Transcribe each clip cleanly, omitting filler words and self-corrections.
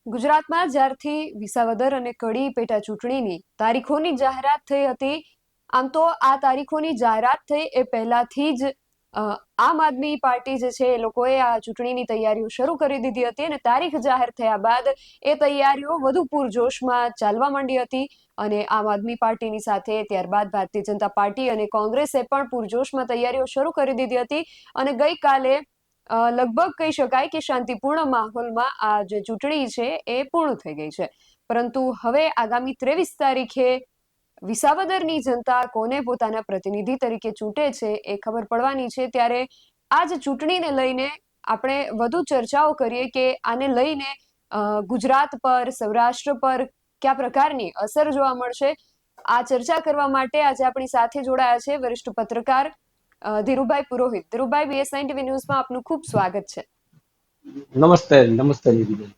ગુજરાતમાં જ્યારથી વિસાવદર અને કડી પેટા ચૂંટણીની તારીખોની જાહેરાત થઈ હતી, આમ તો આ તારીખોની જાહેરાત થઈ એ પહેલાથી જ આમ આદમી પાર્ટી જે છે એ લોકોએ આ ચૂંટણીની તૈયારીઓ શરૂ કરી દીધી હતી અને તારીખ જાહેર થયા બાદ એ તૈયારીઓ વધુ પૂરજોશમાં ચાલવા માંડી હતી. અને આમ આદમી પાર્ટીની સાથે ત્યારબાદ ભારતીય જનતા પાર્ટી અને કોંગ્રેસે પણ પૂરજોશમાં તૈયારીઓ શરૂ કરી દીધી હતી. અને ગઈકાલે લગભગ કહી શકાય કે શાંતિપૂર્ણ માહોલમાં આ જે ચૂંટણી છે એ પૂર્ણ થઈ ગઈ છે. પરંતુ હવે આગામી 23 તારીખે વિસાવદરની જનતા કોને પોતાના પ્રતિનિધિ તરીકે ચૂંટે છે એ ખબર પડવાની છે. ત્યારે આ જ ચૂંટણીને લઈને આપણે વધુ ચર્ચાઓ કરીએ કે આને લઈને ગુજરાત પર, સૌરાષ્ટ્ર પર કયા પ્રકારની અસર જોવા મળશે. આ ચર્ચા કરવા માટે આજે આપણી સાથે જોડાયા છે વરિષ્ઠ પત્રકાર ધીરુભાઈ પુરોહિત. ધીરુભાઈ, BS9 TV ન્યૂઝમાં આપનું ખૂબ સ્વાગત છે. નમસ્તે. નમસ્તે નિધિબેન.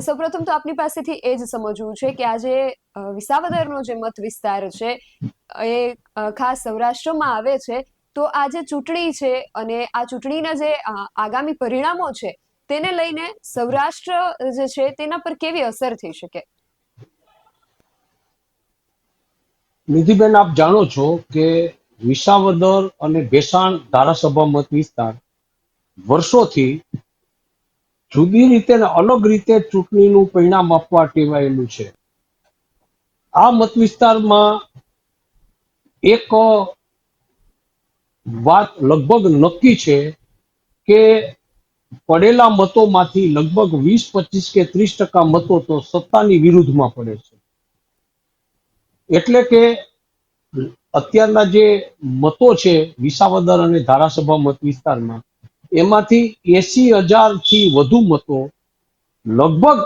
સૌપ્રથમ તો આપની પાસેથી એ જ સમજવું છે કે આજે વિસાવદરનો જે મત વિસ્તાર છે એ ખાસ સૌરાષ્ટ્રમાં આવે છે, તો આ જે ચૂંટણી છે અને આ ચૂંટણીના જે આગામી પરિણામો છે તેને લઈને સૌરાષ્ટ્ર જે છે તેના પર કેવી અસર થઈ શકે? નિધિબેન, આપ જાણો છો કે વિસાવદર અને ભેસાણ ધારાસભા મત વિસ્તાર વર્ષોથી જુદી રીતે અને અલગ રીતે ચૂંટણીનું પરિણામ આપવા ટેવાયેલું છે. આ મત વિસ્તારમાં એક વાત લગભગ નક્કી છે કે પડેલા મતોમાંથી લગભગ 20, 25 કે 30% મતો તો સત્તાની વિરુદ્ધમાં પડે છે. એટલે કે અત્યારના જે મતો છે વિસાવદર અને ધારાસભા મત વિસ્તારમાં, એમાંથી 80,000 થી વધુ મતો લગભગ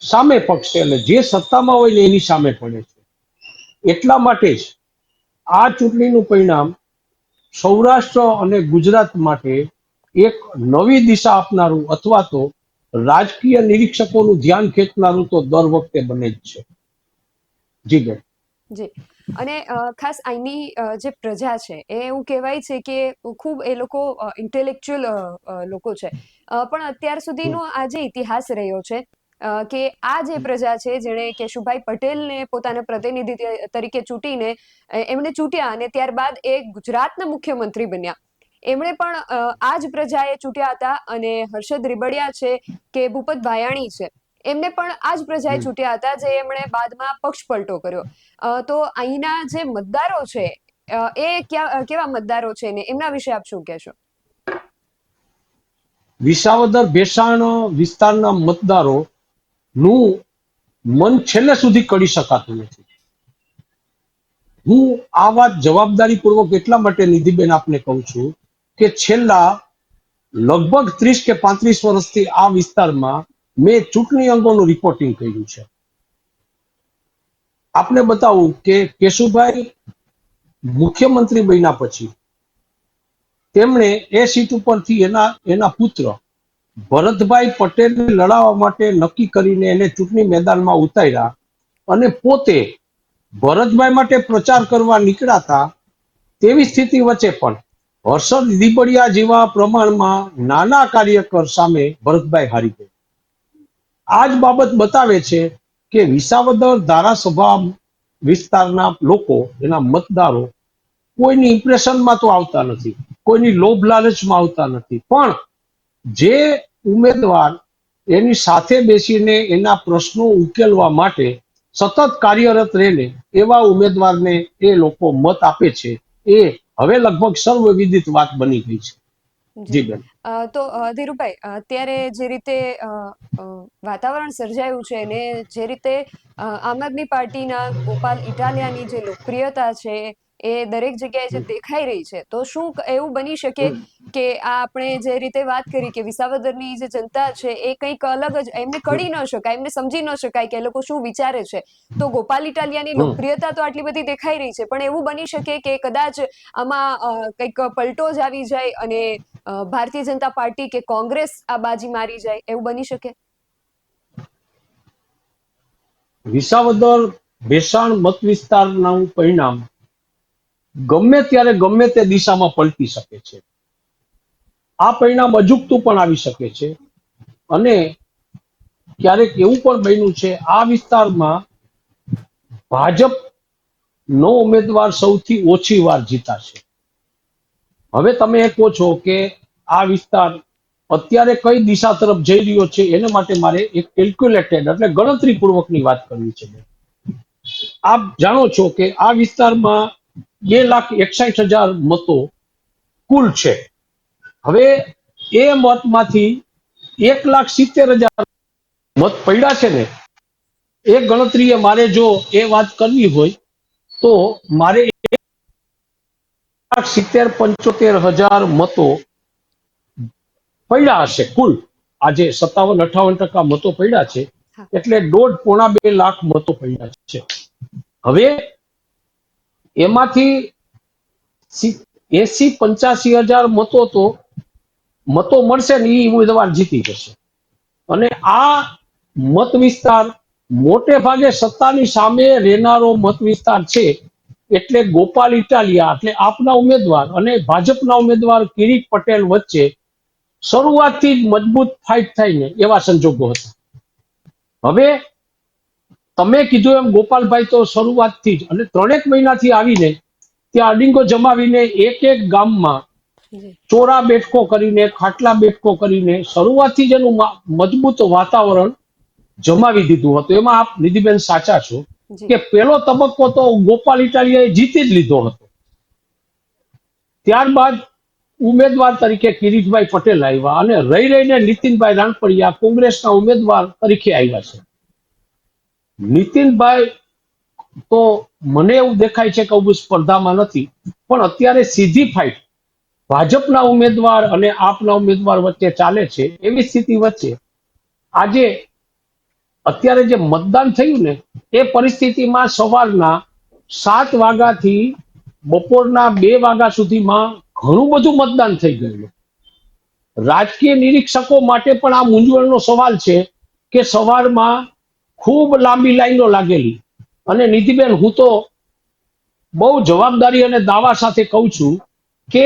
સામે પક્ષ છે, એટલે જે સત્તામાં હોય ને એની સામે પડે છે. એટલા માટે જ આ ચૂંટણીનું પરિણામ સૌરાષ્ટ્ર અને ગુજરાત માટે એક નવી દિશા આપનારું અથવા તો રાજકીય નિરીક્ષકોનું ધ્યાન ખેંચનારું તો દર વખતે બને જ છે. જી બેન. જી. અને ખાસ અહીંની જે પ્રજા છે એ એવું કહેવાય છે કે ખૂબ એ લોકો ઇન્ટેલેક્ચ્યુઅલ લોકો છે. પણ અત્યાર સુધીનો આ જે ઇતિહાસ રહ્યો છે કે આ જે પ્રજા છે જેણે કેશુભાઈ પટેલને પોતાના પ્રતિનિધિ તરીકે ચૂંટીને એમણે ચૂંટ્યા અને ત્યારબાદ એ ગુજરાતના મુખ્યમંત્રી બન્યા. એમણે પણ આ જ પ્રજાએ ચૂંટ્યા હતા. અને હર્ષદ રીબડિયા છે કે ભૂપત ભાયાણી છે, એમને પણ આ જ પ્રજાએ ચૂંટ્યા હતા, જે એમણે બાદમાં પક્ષ પલટો કર્યો. તો અહીંના જે મતદારો છે એ કેવા મતદારો છે ને એમના વિશે આપ શું કહેશો? વિસાવદર ભેસાણ વિસ્તારના મતદારો નું મન છેલ્લે સુધી કરી શકાતું નથી. હું આ વાત જવાબદારીપૂર્વક એટલા માટે નિધિબેન આપને કહું છું કે છેલ્લા લગભગ 30 કે 35 વર્ષથી આ વિસ્તારમાં મેં ચૂંટણી અંગોનું રિપોર્ટિંગ કર્યું છે. આપને બતાવું કે કેશુભાઈ મુખ્યમંત્રી બન્યા પછી તેમણે એ સીટ ઉપરથી એના પુત્ર ભરતભાઈ પટેલને લડાવવા માટે નક્કી કરીને એને ચૂંટણી મેદાનમાં ઉતાર્યા અને પોતે ભરતભાઈ માટે પ્રચાર કરવા નીકળ્યા. તેવી સ્થિતિ વચ્ચે પણ હર્ષદ રીબડિયા જેવા પ્રમાણમાં નાના કાર્યકર સામે ભરતભાઈ હારી ગયા. આ જ બાબત બતાવે છે કે વિસાવદર ધારાસભા વિસ્તારના લોકો, એના મતદારો કોઈની ઇમ્પ્રેશનમાં તો આવતા નથી, કોઈની લોભ લાલચમાં આવતા નથી, પણ જે ઉમેદવાર એની સાથે બેસીને એના પ્રશ્નો ઉકેલવા માટે સતત કાર્યરત રહે એવા ઉમેદવારને એ લોકો મત આપે છે. એ હવે લગભગ સર્વવિદિત વાત બની ગઈ છે. જી બેન. તો ધીરુભાઈ, અત્યારે જે રીતે વાતાવરણ સર્જાયું છે ને જે રીતે આમ આદમી પાર્ટીના ગોપાલ ઇટાલિયાની જે લોકપ્રિયતા છે એ દરેક જગ્યાએ જે દેખાઈ રહી છે, તો શું એવું બની શકે કે આ આપણે જે રીતે વાત કરી કે વિસાવદરની જે જનતા છે એ કંઈક અલગ જ, એમને કડી ન શકાય, એમને સમજી ન શકાય કે એ લોકો શું વિચારે છે, તો ગોપાલ ઇટાલિયાની લોકપ્રિયતા તો આટલી બધી દેખાઈ રહી છે, પણ એવું બની શકે કે કદાચ આમાં કંઈક પલટો જ આવી જાય અને ભારતીય જનતા પાર્ટી કે કોંગ્રેસ આ બાજી મારી જાય, એવું બની શકે? વિસાવદર ભેસાણ મત વિસ્તારનું પરિણામ ગમે ત્યારે ગમે તે દિશામાં પલટી શકે છે. આ પરિણામ અજુકતું પણ આવી શકે છે. અને ક્યારેક એવું પણ બન્યું છે આ વિસ્તારમાં ભાજપ નો ઉમેદવાર સૌથી ઓછી વાર જીતા છે. હવે તમે એ કહો છો કે આ વિસ્તાર અત્યારે કઈ દિશા તરફ જઈ રહ્યો છે, એના માટે મારે એક કેલ્ક્યુલેટેડ એટલે ગણતરીપૂર્વકની વાત કરવી છે. આપ જાણો છો કે આ વિસ્તારમાં 2,61,000 મતો કુલ છે. હવે એ મતમાંથી 1,70,000 મત પડ્યા છે ને, એ ગણતરીએ મારે જો એ વાત કરવી હોય તો મારે 1,70,000-75,000 મતો પડ્યા હશે કુલ. આજે 57-58% મતો પડ્યા છે, હા. એટલે 1.5-2 લાખ મતો પડ્યા છે. હવે એમાંથી 80-85,000 મતો મળશે ને એ ઉમેદવાર જીતી જશે. અને આ મત વિસ્તાર મોટે ભાગે સત્તાની સામે રહેનારો મત વિસ્તાર છે. એટલે ગોપાલ ઇટાલિયા એટલે આપના ઉમેદવાર અને ભાજપના ઉમેદવાર કિરીટ પટેલ વચ્ચે શરૂઆતથી જ મજબૂત ફાઇટ થાય ને એવા સંજોગો હતા. હવે તમે કીધું એમ ગોપાલભાઈ તો શરૂઆતથી જ અને 3 મહિનાથી આવીને ત્યાં અડિંગો જમાવીને એક એક ગામમાં જી ચોરા બેઠકો કરીને, ખાટલા બેઠકો કરીને શરૂઆતથી જ એનું મજબૂત વાતાવરણ જમાવી દીધું હતું. એમાં આપ નિધિબેન સાચા છો જી કે પહેલો તબક્કો તો ગોપાલ ઇટાલિયાએ જીતી જ લીધો હતો. ત્યારબાદ ઉમેદવાર તરીકે કિરીટભાઈ પટેલ આવ્યા અને રહી રહીને નીતિનભાઈ રાણપડિયા કોંગ્રેસના ઉમેદવાર તરીકે આવ્યા છે. નીતિનભાઈ તો મને એવું દેખાય છે કે હું સ્પર્ધામાં નથી, પણ અત્યારે સીધી ફાઇટ ભાજપના ઉમેદવાર અને આપના ઉમેદવાર વચ્ચે ચાલે છે. એવી સ્થિતિ વચ્ચે આજે અત્યારે જે મતદાન થયું ને એ પરિસ્થિતિમાં સવારના 7 વાગ્યાથી બપોરના 2 વાગ્યા સુધીમાં ઘણું બધું મતદાન થઈ ગયું. રાજકીય નિરીક્ષકો માટે પણ આ મૂંઝવણનો સવાલ છે કે સવારમાં ખૂબ લાંબી લાઈનો લાગેલી. અને નીતિબેન, હું તો બહુ જવાબદારી અને દાવા સાથે કહું છું કે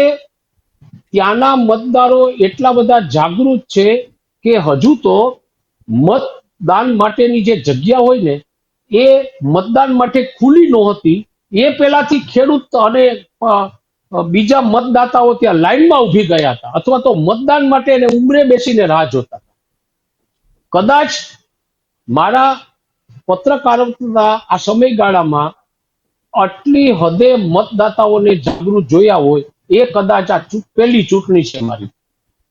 ત્યાંના મતદારો એટલા બધા જાગૃત છે કે હજુ તો મતદાન માટેની જે જગ્યા હોય ને એ મતદાન માટે ખુલી નહોતી. એ પહેલાથી ખેડૂત અને બીજા મતદાતાઓ ત્યાં લાઈનમાં ઊભી ગયા હતા અથવા તો મતદાન માટે એને ઉંબરે બેસીને રાહ જોતા હતા. કદાચ મારા પત્રકારકના આ સમયગાળામાં આટલી હદે મતદાતાઓને જાગૃત જોયા હોય એ કદાચ આ પહેલી ચૂંટણી છે મારી.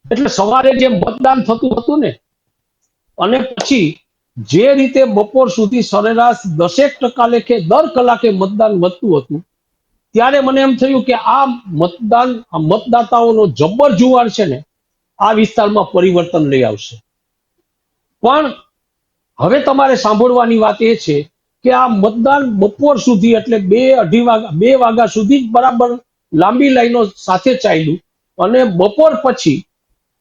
એટલે સવારે જે મતદાન થતું હતું ને અને પછી જે રીતે બપોર સુધી સરેરાશ 10% લેખે દર કલાકે મતદાન વધતું હતું, ત્યારે મને એમ થયું કે આ મતદાતાઓનો જબ્બર જુવાળ છે ને આ વિસ્તારમાં પરિવર્તન લઈ આવશે. પણ હવે તમારે સાંભળવાની વાત એ છે કે આ મતદાન બપોર સુધી એટલે 2 વાગ્યા સુધી જ બરાબર લાંબી લાઈનો સાથે ચાલ્યું અને બપોર પછી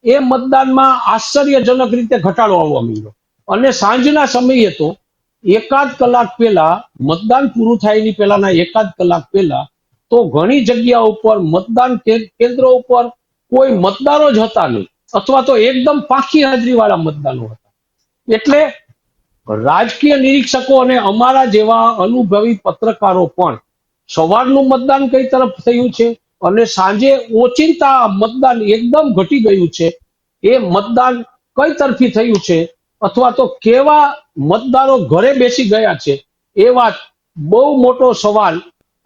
એ મતદાનમાં આશ્ચર્યજનક રીતે ઘટાડો આવવા માંડ્યો. અને સાંજના સમયે તો એકાદ કલાક પહેલા મતદાન પૂરું થાય એની પહેલાના એકાદ કલાક પહેલા તો ઘણી જગ્યા ઉપર મતદાન કેન્દ્રો ઉપર કોઈ મતદારો જ હતા નહીં અથવા તો એકદમ પાંખી હાજરી વાળા મતદાનો હતા. એટલે રાજકીય નિરીક્ષકો અને અમારા જેવા અનુભવી પત્રકારો પણ સવારનું મતદાન કઈ તરફ થયું છે અને સાંજે ઓચિંતા મતદાન એકદમ ઘટી ગયું છે એ મતદાન કઈ તરફી થયું છે અથવા તો કેવા મતદારો ઘરે બેસી ગયા છે એ વાત બહુ મોટો સવાલ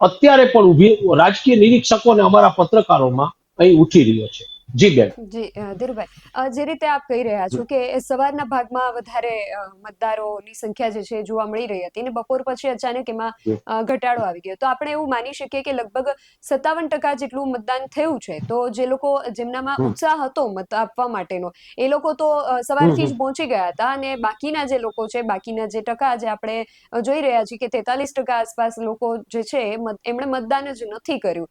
અત્યારે પણ રાજકીય નિરીક્ષકો અને અમારા પત્રકારોમાં અહીં ઉઠી રહ્યો છે. જી બેન. જી ધીરુભાઈ, જે રીતે આપ કહી રહ્યા છો કે સવારના ભાગમાં વધારે મતદારોની સંખ્યા જે છે એ જોવા મળી રહી હતી અને બપોર પછી અચાનક એમાં ઘટાડો આવી ગયો, તો આપણે એવું માની શકીએ કે લગભગ 57% જેટલું મતદાન થયું છે. તો જે લોકો જેમનામાં ઉત્સાહ હતો મત આપવા માટેનો એ લોકો તો સવારથી જ પહોંચી ગયા હતા અને બાકીના જે લોકો છે, બાકીના જે ટકા જે આપણે જોઈ રહ્યા છીએ કે 43% આસપાસ લોકો જે છે એમણે મતદાન જ નથી કર્યું.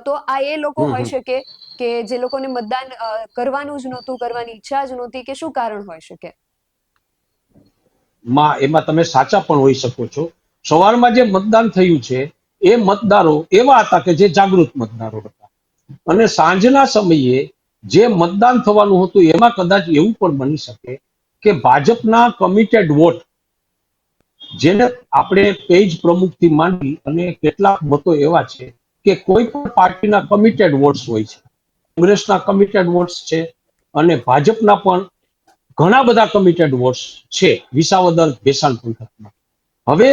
તો આ એ લોકો હોઈ શકે કે જે લોકોને મતદાન કરવાનું જ નહોતું, કરવાની ઈચ્છા જ નહોતી, કે શું કારણ હોઈ શકે? એમાં તમે સાચા પણ હોઈ શકો છો. સવારમાં જે મતદાન થયું છે એ મતદારો એવા હતા કે જે જાગૃત મતદારો હતા અને સાંજના સમયે જે મતદાન થવાનું હતું એમાં કદાચ એવું પણ બની શકે કે ભાજપના કમિટેડ વોટ, જેને આપણે પેજ પ્રમુખથી માંડી અને કેટલાક મતો એવા છે કે કોઈ પણ પાર્ટીના કમિટેડ વોટ્સ હોય છે. કોંગ્રેસના કમિટેડ વોટ્સ છે અને ભાજપના પણ ઘણા બધા કમિટેડ વોટ્સ છે વિસાવદર ભેસાણ પંથકમાં. હવે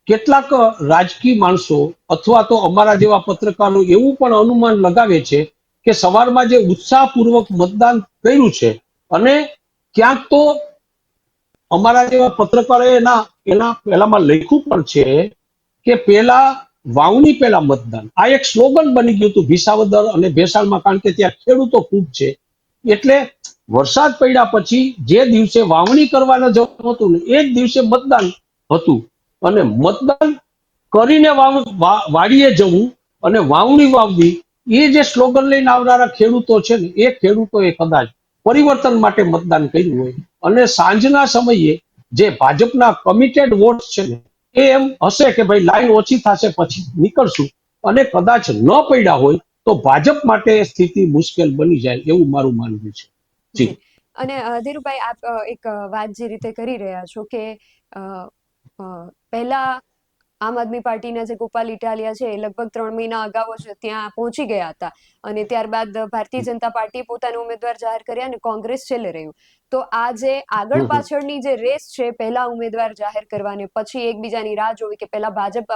કેટલાક રાજકીય માણસો અથવા તો અમારા જેવા પત્રકારો એવું પણ અનુમાન લગાવે છે કે સવારમાં જે ઉત્સાહપૂર્વક મતદાન કર્યું છે અને ક્યાંક તો અમારા જેવા પત્રકારોએ એના એના પહેલામાં લખ્યું પણ છે કે પેલા વાવણી પહેલા મતદાન. આ એક સ્લોગન બની ગયું હતું વિસાવદર અને ભેસાણમાં, કારણ કે ત્યાં ખેડૂતો ખૂબ છે. એટલે વરસાદ પડ્યા પછી જે દિવસે વાવણી કરવાના જવાનું હતું ને એ જ દિવસે મતદાન હતું અને મતદાન કરીને વાડીએ જવું અને વાવણી વાવવી, એ જે સ્લોગન લઈને આવનારા ખેડૂતો છે ને એ ખેડૂતોએ કદાચ પરિવર્તન માટે મતદાન કર્યું હોય અને સાંજના સમયે જે ભાજપના કમિટેડ વોટ છે ને એ એમ હશે કે ભાઈ લાઈન ઓછી થશે પછી નીકળશું, અને કદાચ ન પડ્યા હોય તો ભાજપ માટે સ્થિતિ મુશ્કેલ બની જાય એવું મારું માનવું છે. જી. જી. અને ધીરુભાઈ, આપ એક વાત જે રીતે કરી રહ્યા છો કે અ, પહેલા આમ આદમી પાર્ટીના જે ગોપાલ ઇટાલિયા છે એ લગભગ 3 મહિના અગાઉ જ ત્યાં પહોંચી ગયા હતા અને ત્યારબાદ ભારતીય જનતા પાર્ટીએ પોતાના ઉમેદવાર જાહેર કર્યા અને કોંગ્રેસ છેલ્લે રહ્યું. તો આ જે આગળ પાછળની જે રેસ છે, પહેલા ઉમેદવાર જાહેર કરવાને પછી એકબીજાની રાહ જોવી કે પહેલા ભાજપ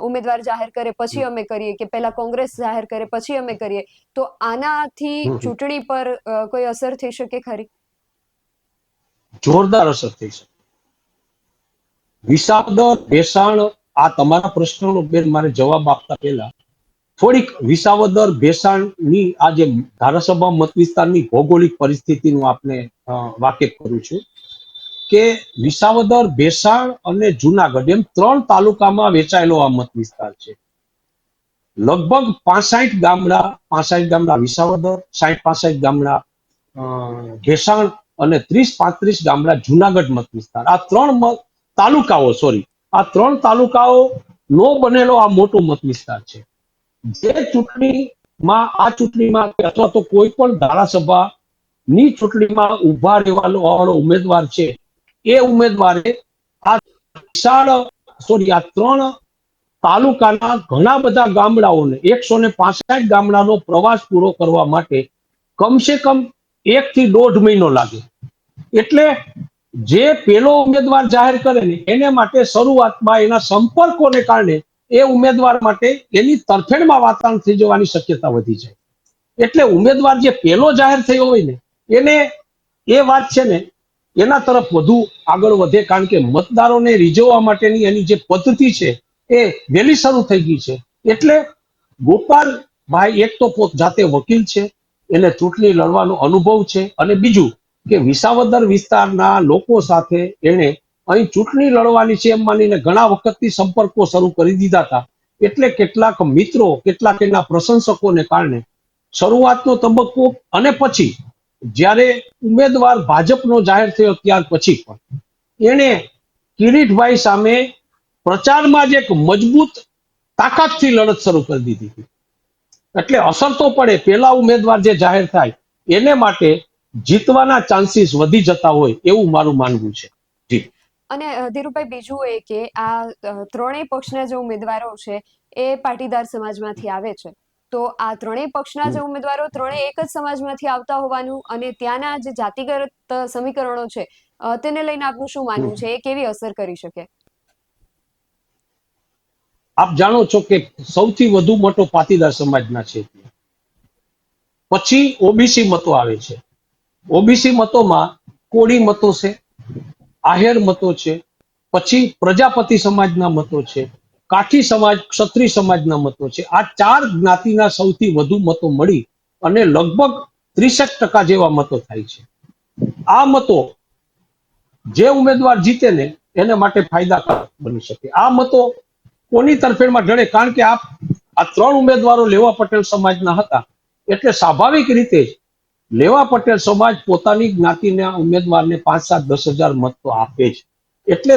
ઉમેદવાર જાહેર કરે પછી અમે કરીએ કે પહેલા કોંગ્રેસ જાહેર કરે પછી અમે કરીએ, તો આનાથી ચૂંટણી પર કોઈ અસર થઈ શકે ખરી? જોરદાર અસર થઈ શકે. વિસાવદર ભેસાણ, આ તમારા પ્રશ્નનો બેન મારે જવાબ આપતા પહેલા થોડીક વિસાવદર ભેસાણની આ જે ધારાસભા મત વિસ્તારની ભૌગોલિક પરિસ્થિતિનું આપને વાકેફ કરું છું કે વિસાવદર, ભેસાણ અને જુનાગઢ એમ 3 તાલુકામાં વેચાયેલો આ મત વિસ્તાર છે. લગભગ 65 ગામડા વિસાવદર, 60-65 ગામડા ભેસાણ અને 30-35 ગામડા જુનાગઢ મત વિસ્તાર. આ 3 તાલુકાઓ, સોરી, આ 3 તાલુકાઓ નો બનેલો આ મોટો મત વિસ્તાર છે. જે ચૂંટણીમાં અથવા તો કોઈ પણ ધારાસભાની ચૂંટણીમાં ઉભા રહેવાનો ઉમેદવાર છે, એ ઉમેદવારે આ આ 3 તાલુકાના ઘણા બધા ગામડાઓને 165 ગામડાનો પ્રવાસ પૂરો કરવા માટે કમસે કમ 1 થી 1.5 મહિનો લાગે. એટલે જે પેલો ઉમેદવાર જાહેર કરે ને એને માટે શરૂઆતમાં એના સંપર્કોને કારણે એ ઉમેદવાર માટે એની તરફેણમાં વાતાવરણ થઈ જવાની શક્યતા વધી જાય. એટલે ઉમેદવાર જે પેલો જાહેર થયો હોય ને એને એ વાત છે ને એના તરફ વધુ આગળ વધે, કારણ કે મતદારોને રીઝવવા માટેની એની જે પદ્ધતિ છે એ વહેલી શરૂ થઈ ગઈ છે. એટલે ગોપાલભાઈ એક તો જાતે વકીલ છે, એને ચૂંટણી લડવાનો અનુભવ છે, અને બીજું કે વિસાવદર વિસ્તારના લોકો સાથે એને અહીં ચૂંટણી લડવાની છે એમ માનીને ઘણા વખતથી સંપર્કો શરૂ કરી દીધા હતા. એટલે કેટલાક મિત્રો, કેટલાક એના પ્રશંસકોને કારણે શરૂઆતનો તબક્કો અને પછી જ્યારે ઉમેદવાર ભાજપનો જાહેર થયો ત્યાર પછી પણ એને કિરીટભાઈ સામે પ્રચારમાં જ એક મજબૂત તાકાતથી લડત શરૂ કરી દીધી હતી. એટલે અસર તો પડે, પેલા ઉમેદવાર જે જાહેર થાય એને માટે જીતવાના ચાન્સીસ વધી જતા હોય એવું મારું માનવું છે. જી. અને ધીરુભાઈ, બીજું એ કે આ ત્રણેય પક્ષના જે ઉમેદવારો છે એ પાટીદાર સમાજમાંથી આવે છે, તો આ ત્રણેય પક્ષના જે ઉમેદવારો ત્રણેય એક જ સમાજમાંથી આવતા હોવાનું અને ત્યાંના જે જાતિગત સમીકરણો છે તેને લઈને આપનું શું માનવું છે? એ કેવી અસર કરી શકે? આપ જાણો છો કે સૌથી વધુ મોટો પાટીદાર સમાજના છે, પછી ઓબીસી મતો આવે છે. ઓબીસી મતોમાં કોળી મતો છે, આહેર મતો છે, પછી પ્રજાપતિ સમાજના મતો છે, કાઠી સમાજ, ક્ષત્રિય સમાજના મતો છે. આ 4 જ્ઞાતિના સૌથી વધુ મતો મળી અને લગભગ 63% જેવા મતો થાય છે. આ મતો જે ઉમેદવાર જીતે ને એને માટે ફાયદાકારક બની શકે. આ મતો કોની તરફેણમાં ઢળે? કારણ કે આ 3 ઉમેદવારો લેવા પટેલ સમાજના હતા, એટલે સ્વાભાવિક રીતે જ લેવા પટેલ સમાજ પોતાની જ્ઞાતિના ઉમેદવારને 5-7-10 હજાર મત તો આપે જ. એટલે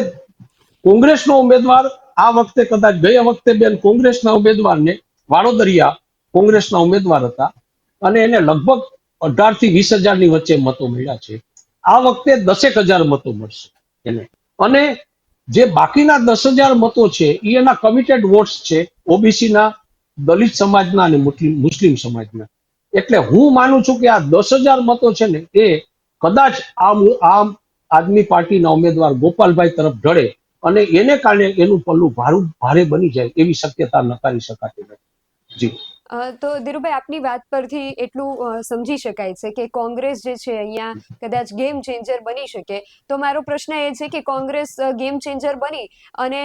કોંગ્રેસનો ઉમેદવાર આ વખતે, કદાચ ગયા વખતે બેન કોંગ્રેસના ઉમેદવારને, વાડોદરિયા કોંગ્રેસના ઉમેદવાર હતા અને એને લગભગ 18 થી 20 હજારની વચ્ચે મતો મળ્યા છે. આ વખતે 10,000 મતો મળશે એને. અને જે બાકીના 10,000 મતો છે એ એના કમિટેડ વોટ્સ છે, ઓબીસી ના, દલિત સમાજના અને મુસ્લિમ સમાજના. એટલે હું માનું છું કે આ 10,000 મતો છે ને એ કદાચ આમ આદમી પાર્ટીના ઉમેદવાર ગોપાલભાઈ તરફ ઢળે અને એને કારણે એનું પલ્લું ભારે બની જાય એવી શક્યતા નકારી શકાતી નથી. જી. તો ધીરુભાઈ, આપની વાત પરથી એટલું સમજી શકાય છે કે કોંગ્રેસ જે છે અહીંયા કદાચ ગેમ ચેન્જર બની શકે. તો મારો પ્રશ્ન એ છે કે કોંગ્રેસ ગેમ ચેન્જર બની અને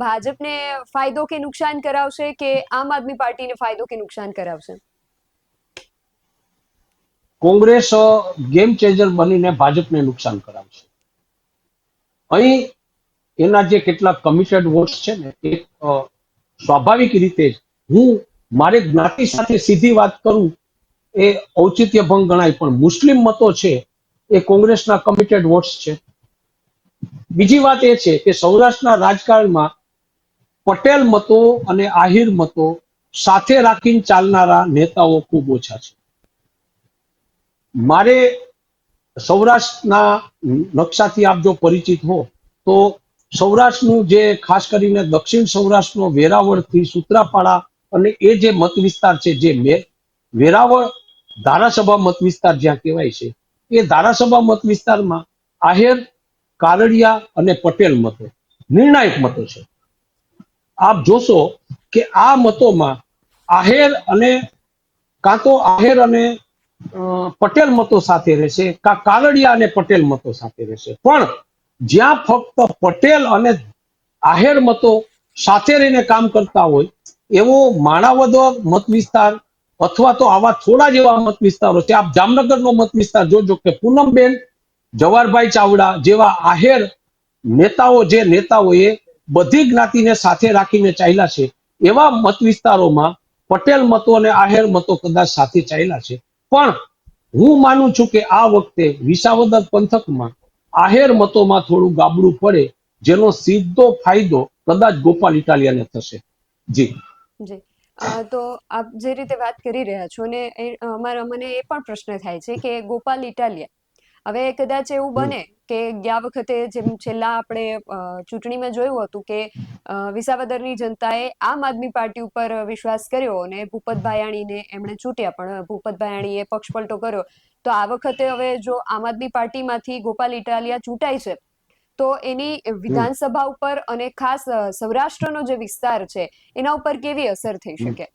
ભાજપને ફાયદો કે નુકસાન કરાવશે, કે આમ આદમી પાર્ટીને ફાયદો કે નુકસાન કરાવશે? કોંગ્રેસ ગેમ ચેન્જર બનીને ભાજપને નુકસાન કરાવશે. અહીં એના જે કેટલાક કમિટેડ વોટ્સ છે ને એ સ્વાભાવિક રીતે જ, હું મારી જ્ઞાતિ સાથે સીધી વાત કરું એ ઔચિત્ય ભંગ ગણાય, પણ મુસ્લિમ મતો છે એ કોંગ્રેસના કમિટેડ વોટ્સ છે. બીજી વાત એ છે કે સૌરાષ્ટ્રના રાજકારણમાં પટેલ મતો અને આહિર મતો સાથે રાખીને ચાલનારા નેતાઓ ખૂબ ઓછા છે. મારે સૌરાષ્ટ્રના નકશાથી આપ જો પરિચિત હો તો સૌરાષ્ટ્રનું જે ખાસ કરીને દક્ષિણ સૌરાષ્ટ્રનો વેરાવળથી સૂત્રાપાડા અને એ જે મત વિસ્તાર છે, જે વેરાવળ ધારાસભા મત વિસ્તાર જ્યાં કહેવાય છે, એ ધારાસભા મત વિસ્તારમાં આહેર, કારડિયા અને પટેલ મતો નિર્ણાયક મતો છે. આપ જોશો કે આ મતોમાં આહેર અને કાં તો આહેર અને પટેલ મતો સાથે રહેશે, કાં કારડિયા અને પટેલ મતો સાથે રહેશે. પણ જ્યાં ફક્ત પટેલ અને આહેર મતો સાથે રહીને કામ કરતા હોય એવો માણાવદર મત વિસ્તાર અથવા તો આવા થોડા જેવા મત વિસ્તારો છે. આપ જામનગરનો મત વિસ્તાર જોજો કે પૂનમબેન જવાહરભાઈ ચાવડા જેવા આહેર નેતાઓએ બધી જ્ઞાતિને સાથે રાખીને ચાલ્યા છે. એવા મત વિસ્તારોમાં પટેલ મતો અને આહેર મતો કદાચ સાથે ચાલ્યા છે. પણ હું માનું છું કે આ વખતે વિસાવદર પંથકમાં આહેર મતોમાં થોડું ગાબડું પડે, જેનો સીધો ફાયદો કદાચ ગોપાલ ઇટાલિયાને થશે. જી. જી. તો આપ જે રીતે વાત કરી રહ્યા છો ને મને એ પણ પ્રશ્ન થાય છે કે ગોપાલ ઇટાલિયા હવે કદાચ એવું બને કે ગયા વખતે જેમ છેલ્લા આપણે ચૂંટણીમાં જોયું હતું કે વિસાવદરની જનતાએ આમ આદમી પાર્ટી ઉપર વિશ્વાસ કર્યો અને ભૂપત ભાયાણીને એમણે ચૂંટ્યા, પણ ભૂપત ભાયાણીએ પક્ષપલટો કર્યો. તો આ વખતે હવે જો આમ આદમી પાર્ટીમાંથી ગોપાલ ઇટાલિયા ચૂંટાય છે તો એની વિધાનસભા ઉપર અને ખાસ સૌરાષ્ટ્રનો જે વિસ્તાર છે એના ઉપર કેવી અસર થઈ શકે?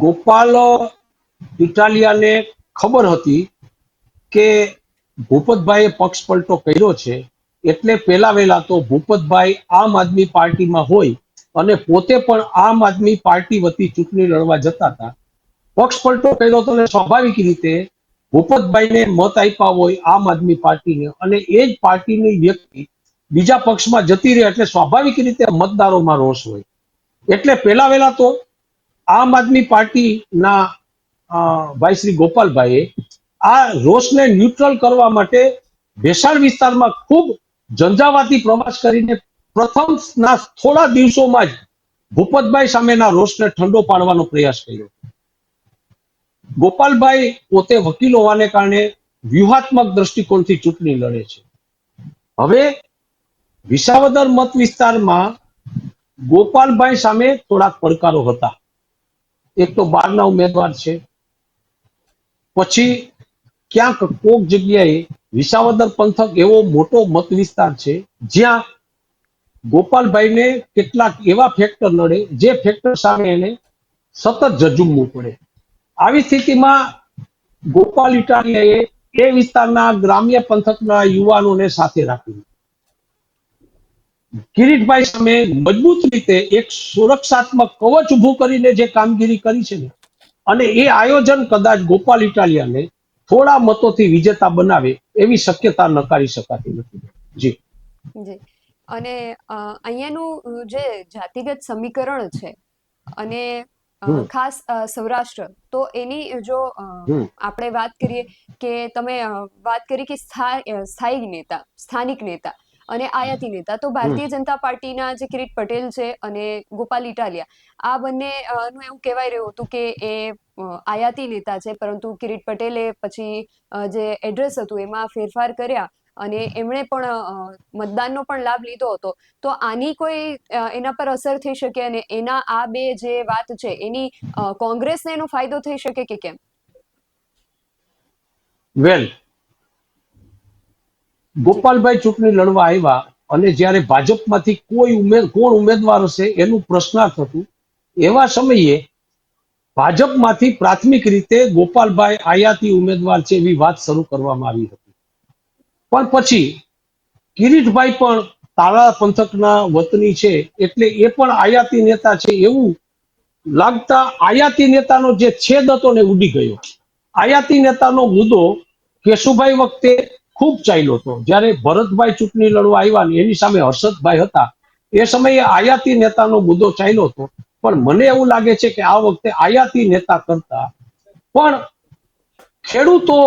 ગોપાલ ઇટાલિયાને ખબર હતી કે ભૂપતભાઈએ પક્ષ પલટો કર્યો છે, એટલે પેલા વેલા તો ભૂપતભાઈ આમ આદમી પાર્ટીમાં હોય અને પોતે પણ આમ આદમી પાર્ટી વતી ચૂંટણી લડવા જતા હતા. પક્ષ પલટો કર્યો તો સ્વાભાવિક રીતે ભૂપતભાઈને મત આપ્યા હોય આમ આદમી પાર્ટીને અને એ જ પાર્ટીની વ્યક્તિ બીજા પક્ષમાં જતી રહે એટલે સ્વાભાવિક રીતે મતદારોમાં રોષ હોય. એટલે પેલા વેલા તો આમ આદમી પાર્ટીના ભાઈ શ્રી ગોપાલભાઈએ આ રોષને ન્યુટ્રલ કરવા માટે ભેસાણ વિસ્તારમાં ખૂબ ઝંઝાવાતી પ્રવાસ કરીને પ્રથમના થોડા દિવસોમાં જ ભૂપતભાઈ સામેના રોષને ઠંડો પાડવાનો પ્રયાસ કર્યો. ગોપાલભાઈ પોતે વકીલ હોવાને કારણે વ્યૂહાત્મક દ્રષ્ટિકોણથી ચૂંટણી લડે છે. હવે વિસાવદર મત વિસ્તારમાં ગોપાલભાઈ સામે થોડાક પડકારો હતા. એક તો બહારના ઉમેદવાર છે, પછી ક્યાંક કોક જગ્યાએ વિસાવદર પંથક એવો મોટો મત વિસ્તાર છે જ્યાં ગોપાલભાઈને કેટલાક એવા ફેક્ટર નડે જે ફેક્ટર સામે એને સતત ઝઝૂમવું પડે. આવી સ્થિતિમાં ગોપાલ ઇટાલિયાએ એ વિસ્તારના ગ્રામ્ય પંથકના યુવાનોને સાથે રાખી કિરીટભાઈ સામે મજબૂત રીતે એક સુરક્ષાત્મક કવચ ઉભું કરીને જે કામગીરી કરી છે ને, અને એ આયોજન કદાચ ગોપાલ ઇટાલિયાને થોડા મતોથી વિજેતા બનાવે એવી શક્યતા નકારી શકાતી નથી. જી. જી. અને અહીંયાનું જે જાતિગત સમીકરણ છે અને ખાસ સૌરાષ્ટ્ર, તો એની જો આપણે વાત કરીએ કે તમે વાત કરી કે સ્થાયી નેતા, સ્થાનિક નેતા અને આયાતી નેતા, તો ભારતીય જનતા પાર્ટીના જે કિરીટ પટેલ છે અને ગોપાલ ઇટાલિયા, આ બંને નું એવું કહેવાય રહ્યું હતું કે એ આયાતી નેતા છે, પરંતુ કિરીટ પટેલે પછી જે એડ્રેસ હતું એમાં ફેરફાર કર્યા અને એમણે પણ મતદાનનો પણ લાભ લીધો હતો. તો આની કોઈ એના પર અસર થઈ શકે અને એના આ બે જે વાત છે એની કોંગ્રેસને એનો ફાયદો થઈ શકે કે કેમ? વેલ, જી ગોપાલભાઈ ચૂંટણી લડવા આવ્યા અને જ્યારે ભાજપમાંથી કોણ ઉમેદવાર હશે એનું પ્રશ્નાર્થ હતું, એવા સમયે ભાજપમાંથી પ્રાથમિક રીતે ગોપાલભાઈ આયાતી ઉમેદવાર છે એવી વાત શરૂ કરવામાં આવી હતી. પણ પછી કિરીટભાઈ પણ તાળા પંથકના વતની છે એટલે એ પણ આયાતી નેતા છે એવું લાગતા આયાતી નેતાનો જે છેદ હતો ને ઉડી ગયો. આયાતી નેતાનો મુદ્દો કેશુભાઈ વખતે ખૂબ ચાલ્યો હતો. જ્યારે ભરતભાઈ ચૂંટણી લડવા આવ્યા ને એની સામે હર્ષદભાઈ હતા, એ સમયે આયાતી નેતાનો મુદ્દો ચાલ્યો હતો. પણ મને એવું લાગે છે કે આ વખતે આયાતી નેતા કરતા પણ ખેડૂતો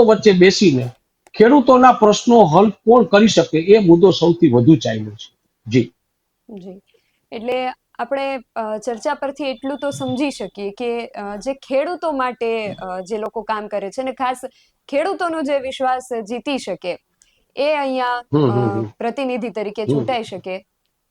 વચ્ચે બેસીને ખેડૂતોના પ્રશ્નો હલ કોણ કરી શકે એ મુદ્દો સૌથી વધુ ચાલ્યો છે. જી જી એટલે આપણે ચર્ચા પરથી એટલું તો સમજી શકીએ કે જે ખેડૂતો માટે જે લોકો કામ કરે છે ને ખાસ ખેડૂતોનો જે વિશ્વાસ જીતી શકે એ અહીંયા હમ. પ્રતિનિધિ તરીકે હમ ચૂંટાઈ શકે.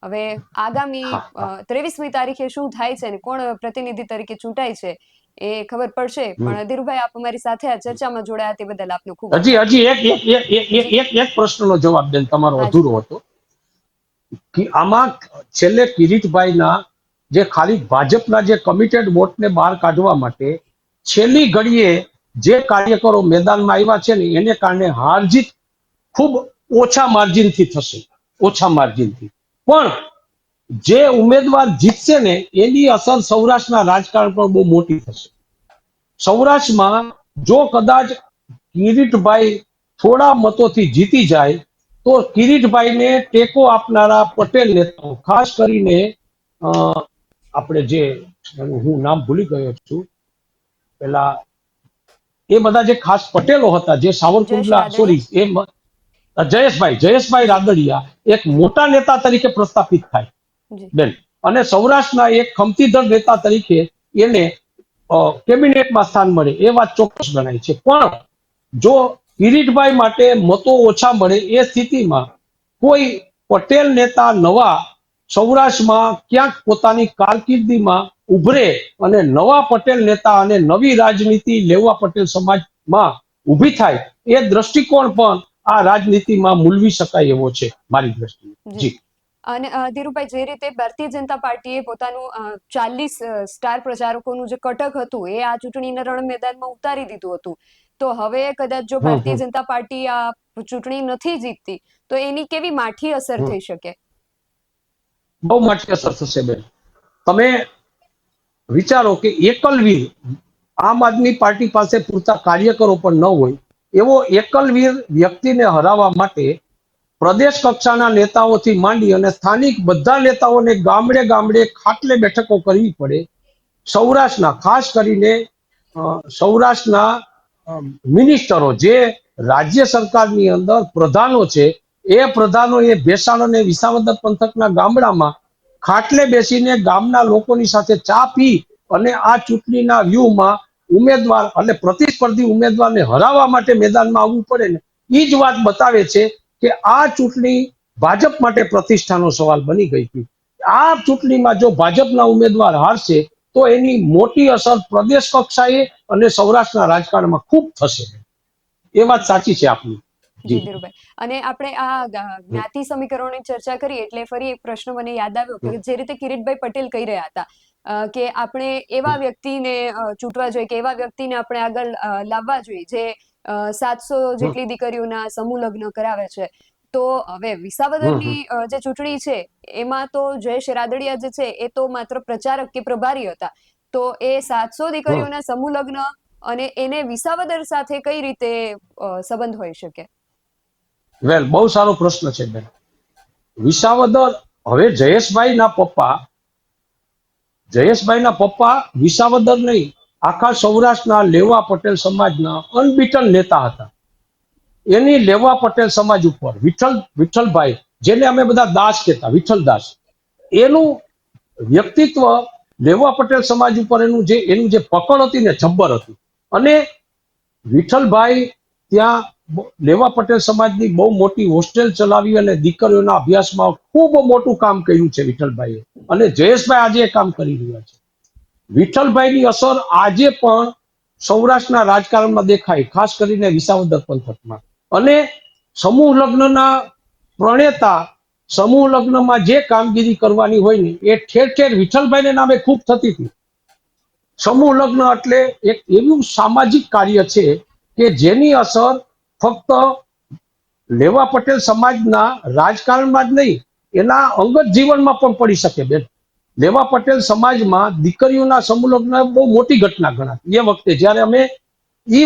હવે આગામી હા હા 23મી તારીખે શું થાય છે ને કોણ પ્રતિનિધિ તરીકે ચૂંટાય છે એ ખબર પડશે. હમ. પણ ધીરુભાઈ, આપ અમારી સાથે આ ચર્ચામાં જોડાયા તે બદલ આપનો ખૂબ હજી આભાર. હજી એક એક એક એક જી એક એક પ્રશ્નનો જવાબ બેન તમારો હાજી. અધૂરો હતો કે આમાં છેલ્લે કિરીટભાઈના જે ખાલી ભાજપના જે કમિટેડ વોટને બહાર કાઢવા માટે છેલ્લી ઘડીએ જે કાર્યકરો મેદાનમાં આવ્યા છે ને એને કારણે હાર જીત ખૂબ ઓછા માર્જિનથી થશે, ઓછા માર્જિનથી. પણ જે ઉમેદવાર જીતશે ને એની અસર સૌરાષ્ટ્રના રાજકારણ પર બહુ મોટી થશે. સૌરાષ્ટ્રમાં જો કદાચ કિરીટભાઈ થોડા મતોથી જીતી જાય તો કિરીટભાઈને ટેકો આપનારા પટેલ નેતાઓ, ખાસ કરીને આપણે જે હું નામ ભૂલી ગયો છું, પેલા એ બધા જે ખાસ પટેલો હતા જે જયેશ સાવરકુંડલા સોરી રાદડિયા. જયેશભાઈ જી રાદડિયા એક મોટા નેતા તરીકે પ્રસ્થાપિત થાય જી બેન, અને સૌરાષ્ટ્રના એક ખમતીધર નેતા તરીકે એને કેબિનેટમાં સ્થાન મળે એ વાત ચોક્કસ ગણાય છે. પણ જો કિરીટભાઈ માટે મતો ઓછા મળે એ સ્થિતિમાં કોઈ પટેલ નેતા નવા સૌરાષ્ટ્રમાં ક્યાંક પોતાની કારકિર્દીમાં ઉભરે અને નવા પટેલ નેતા અને નવી રાજનીતિ લેવા પટેલ સમાજમાં ઊભી થાય એ દ્રષ્ટિકોણ પણ આ રાજનીતિમાં મૂલવી શકાય એવો છે મારી દ્રષ્ટિએ. જી. જી અને ધીરુભાઈ, જે રીતે ભારતીય જનતા પાર્ટીએ પોતાનું 40 સ્ટાર પ્રચારકોનું જે કટક હતું એ આ ચૂંટણીના રણ મેદાનમાં ઉતારી દીધું હતું, તો હવે કદાચ જો હમ ભારતીય જનતા પાર્ટી આ ચૂંટણી નથી જીતતી તો એની કેવી માઠી અસર હમ થઈ શકે? બહુ મોટી અસર થશે બેન. તમે વિચારો કે એકલવીર આમ આદમી પાર્ટી પાસે પૂરતા કાર્યકરો પણ ન હોય એવો એકલવીર વ્યક્તિને હરાવવા માટે પ્રદેશ કક્ષાના નેતાઓથી માંડી અને સ્થાનિક બધા નેતાઓને ગામડે ગામડે ખાટલે બેઠકો કરવી પડે. સૌરાષ્ટ્રના ખાસ કરીને સૌરાષ્ટ્રના મિનિસ્ટરો જે રાજ્ય સરકારની અંદર પ્રધાનો છે એ પ્રધાનો એ ભેસાણ અને વિસાવદર પંથકના ગામડામાં ખાટલે બેસીને ગામના લોકોની સાથે ચા પી અને આ ચૂંટણીના વ્યૂહમાં ઉમેદવાર અને પ્રતિસ્પર્ધી ઉમેદવારને હરાવવા માટે મેદાનમાં આવવું પડે ને એ જ વાત બતાવે છે કે આ ચૂંટણી ભાજપ માટે પ્રતિષ્ઠાનો સવાલ બની ગઈ હતી. આ ચૂંટણીમાં જો ભાજપના ઉમેદવાર હારશે તો એની મોટી અસર પ્રદેશ કક્ષાએ અને સૌરાષ્ટ્રના રાજકારણમાં ખૂબ થશે. એ વાત સાચી છે આપની. જી જી ધીરુભાઈ, અને આપણે આ જ્ઞાતિ સમીકરણોની ચર્ચા કરી એટલે ફરી એક પ્રશ્ન મને યાદ આવ્યો કે જે રીતે કિરીટભાઈ પટેલ કહી રહ્યા હતા કે આપણે એવા વ્યક્તિને ચૂંટવા જોઈએ કે એવા વ્યક્તિને આપણે આગળ લાવવા જોઈએ જે 700 જેટલી દીકરીઓના સમૂહ લગ્ન કરાવે છે. તો હવે વિસાવદરની જે ચૂંટણી છે એમાં તો જયેશ રાદડિયા જે છે એ તો માત્ર પ્રચારક કે પ્રભારી હતા, તો એ 700 દીકરીઓના સમૂહ લગ્ન અને એને વિસાવદર સાથે કઈ રીતે સંબંધ હોઈ શકે? વેલ, બહુ સારો પ્રશ્ન છે બેન. વિસાવદર, હવે જયેશભાઈના પપ્પા વિસાવદર નહીં, આખા સૌરાષ્ટ્રના લેવા પટેલ સમાજના અનબીટન નેતા હતા. એની લેવા પટેલ સમાજ ઉપર વિઠ્ઠલભાઈ, જેને અમે બધા દાસ કહેતા, વિઠ્ઠલદાસ, એનું વ્યક્તિત્વ લેવા પટેલ સમાજ ઉપર એનું જે પકડ હતી ને જબ્બર હતી. અને વિઠ્ઠલભાઈ ત્યાં લેવા પટેલ સમાજની બહુ મોટી હોસ્ટેલ ચલાવી અને દીકરીઓના અભ્યાસમાં ખૂબ મોટું કામ કર્યું છે વિઠ્ઠલભાઈએ. અને જયેશભાઈ આજે એ કામ કરી રહ્યા છે. વિઠ્ઠલભાઈની અસર આજે પણ સૌરાષ્ટ્રના રાજકારણમાં દેખાય, ખાસ કરીને વિસાવદર પંથકમાં. અને સમૂહ લગ્નના પ્રણેતા, સમૂહ લગ્નમાં જે કામગીરી કરવાની હોય ને એ ઠેર ઠેર વિઠ્ઠલભાઈને નામે ખૂબ થતી હતી. સમૂહ લગ્ન એટલે એક એવું સામાજિક કાર્ય છે કે જેની અસર ફક્ત લેવા પટેલ સમાજના રાજકારણમાં જ નહીં, એના અંગત જીવનમાં પણ પડી શકે બેન. લેવા પટેલ સમાજમાં દીકરીઓના સમૂહ લગ્ન બહુ મોટી ઘટના ગણાતી એ વખતે, જ્યારે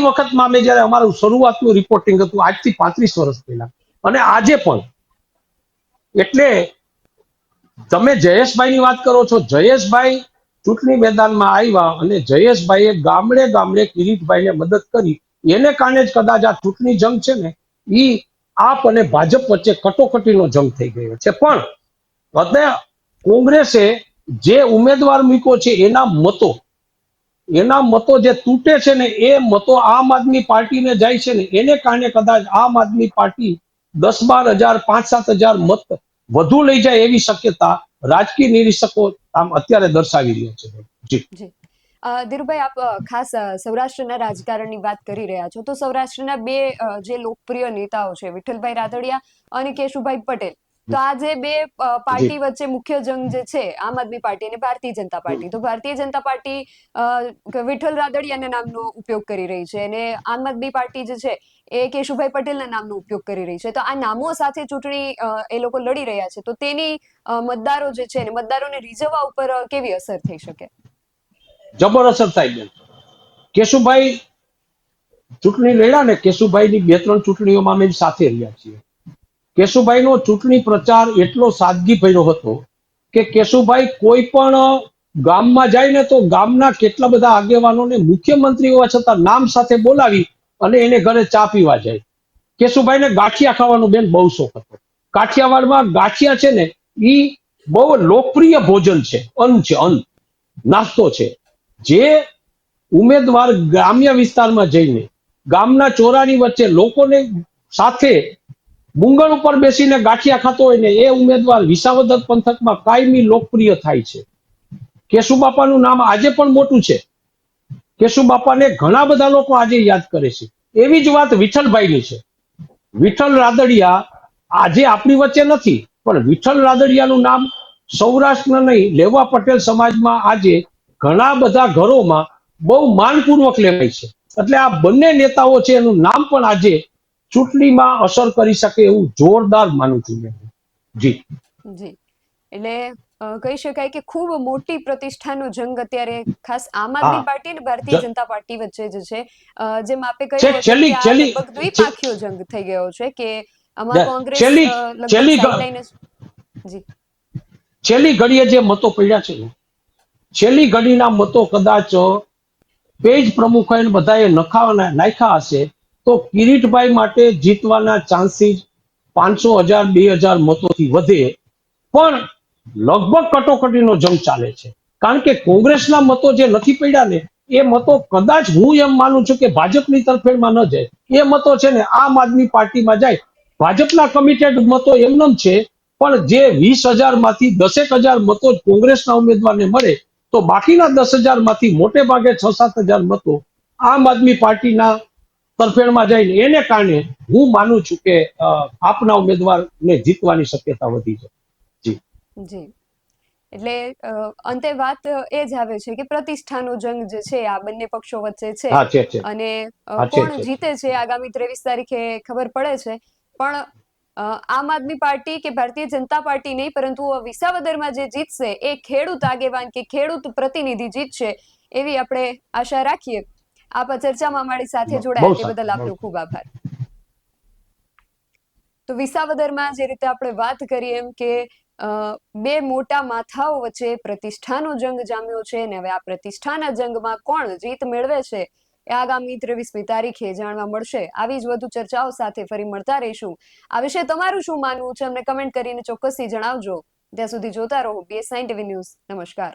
વખતમાં અમે જ્યારે અમારું શરૂઆતનું રિપોર્ટિંગ હતું આજથી 35 વર્ષ પહેલા. અને આજે પણ. એટલે તમે જયેશભાઈની વાત કરો છો, જયેશભાઈ ચૂંટણી મેદાનમાં આવ્યા અને જયેશભાઈએ ગામડે ગામડે કિરીટભાઈને મદદ કરી. એને કારણે જ કદાચ આ ચૂંટણી જંગ છે ને ઈ આપ અને ભાજપ વચ્ચે કટોકટીનો જંગ થઈ ગયો છે. પણ અત્યારે કોંગ્રેસે જે ઉમેદવાર મૂક્યો છે એના મતો જે તૂટે છે ને એ મતો આમ આદમી પાર્ટીને જાય છે ને એને કારણે કદાચ આમ આદમી પાર્ટી 10-12 હજાર 5-7 હજાર મત વધુ લઈ જાય એવી શક્યતા રાજકીય નિરીક્ષકો આમ અત્યારે દર્શાવી રહ્યા છે. જી જી. ધીરુભાઈ, આપ ખાસ સૌરાષ્ટ્રના રાજકારણની વાત કરી રહ્યા છો, તો સૌરાષ્ટ્રના બે જે લોકપ્રિય નેતાઓ છે, વિઠ્ઠલભાઈ રાદડિયા અને કેશુભાઈ પટેલ. તો આ જે બે જી પાર્ટી વચ્ચે મુખ્ય જંગ જે છે, આમ આદમી પાર્ટી અને ભારતીય જનતા પાર્ટી. તો ભારતીય જનતા પાર્ટી વિઠ્ઠલ રાદડિયાના નામનો ઉપયોગ કરી રહી છે અને આમ આદમી પાર્ટી જે છે એ કેશુભાઈ પટેલના નામનો ઉપયોગ કરી રહી છે. તો આ નામો સાથે ચૂંટણી એ લોકો લડી રહ્યા છે, તો તેની મતદારો જે છે, મતદારોને રીઝવવા ઉપર કેવી અસર થઈ શકે? જબર અસર થાય બેન. કેશુભાઈ ચૂંટણી લડ્યા ને, કેશુભાઈની 2-3 ચૂંટણીઓમાં અમે સાથે રહ્યા છીએ. કેશુભાઈનો ચૂંટણી પ્રચાર એટલો સાદગીભર્યો હતો કે કેશુભાઈ કોઈ પણ ગામમાં જાય ને તો ગામના કેટલા બધા આગેવાનોને મુખ્યમંત્રી હોવા છતાં નામ સાથે બોલાવી અને એને ઘરે ચા પીવા જાય. કેશુભાઈને ગાંઠિયા ખાવાનો બેન બહુ શોખ હતો. કાઠિયાવાડમાં ગાંઠિયા છે ને ઈ બહુ લોકપ્રિય ભોજન છે, અન્ન, નાસ્તો છે. જે ઉમેદવાર ગ્રામ્ય વિસ્તારમાં જઈને ગામના ચોરાની વચ્ચે લોકોને સાથે ડુંગર ઉપર બેસીને ગાંઠિયા ખાતો હોય ને એ ઉમેદવાર વિસાવદર પંથકમાં કાયમી લોકપ્રિય થાય છે. કેશુબાપાનું નામ આજે પણ મોટું છે. કેશુબાપાને ઘણા બધા લોકો આજે યાદ કરે છે. એવી જ વાત વિઠ્ઠલભાઈની છે. વિઠ્ઠલ રાદડિયા આજે આપણી વચ્ચે નથી, પણ વિઠ્ઠલ રાદડિયાનું નામ સૌરાષ્ટ્ર નહીં, લેવા પટેલ સમાજમાં આજે ઘણા બધા ઘરોમાં બહુ માનપૂર્વક લેવાય છે. એટલે આ બંને નેતાઓ છે એનું નામ પણ આજે ચૂંટણીમાં અસર કરી શકે એવું જોરદાર માનું છું મેં. જી જી. એટલે કહી શકાય કે ખૂબ મોટી પ્રતિષ્ઠાનો જંગ અત્યારે ખાસ આમ હા. આદમી પાર્ટી અને ભારતીય જ- જનતા પાર્ટી વચ્ચે જ છે. જેમ આપે કહ્યું છેક હતું છેલ્લી કે આ છેલ્લી લગભગ છે- દ્વિપાખીયો જંગ થઈ ગયો છે, કે આમાં કોંગ્રેસ છેલ્લી લગભગ છેલ્લી સાઈડલાઈન જ. જી. છેલ્લી ઘડીએ જે મતો પડ્યા છે ને, છેલ્લી ઘડીના મતો કદાચ પેજ પ્રમુખો બધાએ નાખ્યા હશે તો કિરીટભાઈ માટે જીતવાના ચાન્સીસ 500,000 2,000 મતોથી વધે. પણ લગભગ કટોકટીનો જંગ ચાલે છે. કારણ કે કોંગ્રેસના મતો જે નથી પડ્યા ને એ મતો કદાચ હું એમ માનું છું કે ભાજપની તરફેણમાં ન જાય. એ મતો છે ને આમ આદમી પાર્ટીમાં જાય. ભાજપના કમિટેડ મતો એમનેમ છે, પણ જે 20,000 માંથી 10,000 મતો જ કોંગ્રેસના ઉમેદવારને મળે તો બાકીના 10,000 માંથી મોટે ભાગે 6-7 હજાર મતો આમ આદમી પાર્ટીના તરફેણમાં જાય ને એને કારણે હું માનું છું કે આપના ઉમેદવારને જીતવાની શક્યતા વધી છે. જી જી. એટલે અંતે વાત એ જ આવે છે કે પ્રતિષ્ઠાનો જંગ જે છે આ બંને પક્ષો વચ્ચે છે. હા છે અને હા કોણ છે. જીતે છે આગામી 23 તારીખે ખબર પડે છે. પણ આમ આદમી પાર્ટી કે ભારતીય જનતા પાર્ટી નહીં, પરંતુ વિસાવદરમાં જે જીતશે એ ખેડૂત આગેવાન કે ખેડૂત પ્રતિનિધિ જીતશે એવી આપણે આશા રાખીએ. આપ ચર્ચામાં અમારી સાથે બહુ જોડાયા તે બદલ સારું. આપનો ખૂબ આભાર. તો વિસાવદરમાં જે રીતે આપણે વાત કરી એમ કે બે મોટા માથાઓ વચ્ચે પ્રતિષ્ઠાનો જંગ જામ્યો છે અને હવે આ પ્રતિષ્ઠાના જંગમાં કોણ જીત મેળવે છે એ આગામી 23મી તારીખે જાણવા મળશે. આવી જ વધુ ચર્ચાઓ સાથે ફરી મળતા રહીશું. આ વિશે તમારું શું માનવું છે અમને કમેન્ટ કરીને ચોક્કસથી જણાવજો. ત્યાં સુધી જોતા રહો BS9 TV ન્યૂઝ. નમસ્કાર.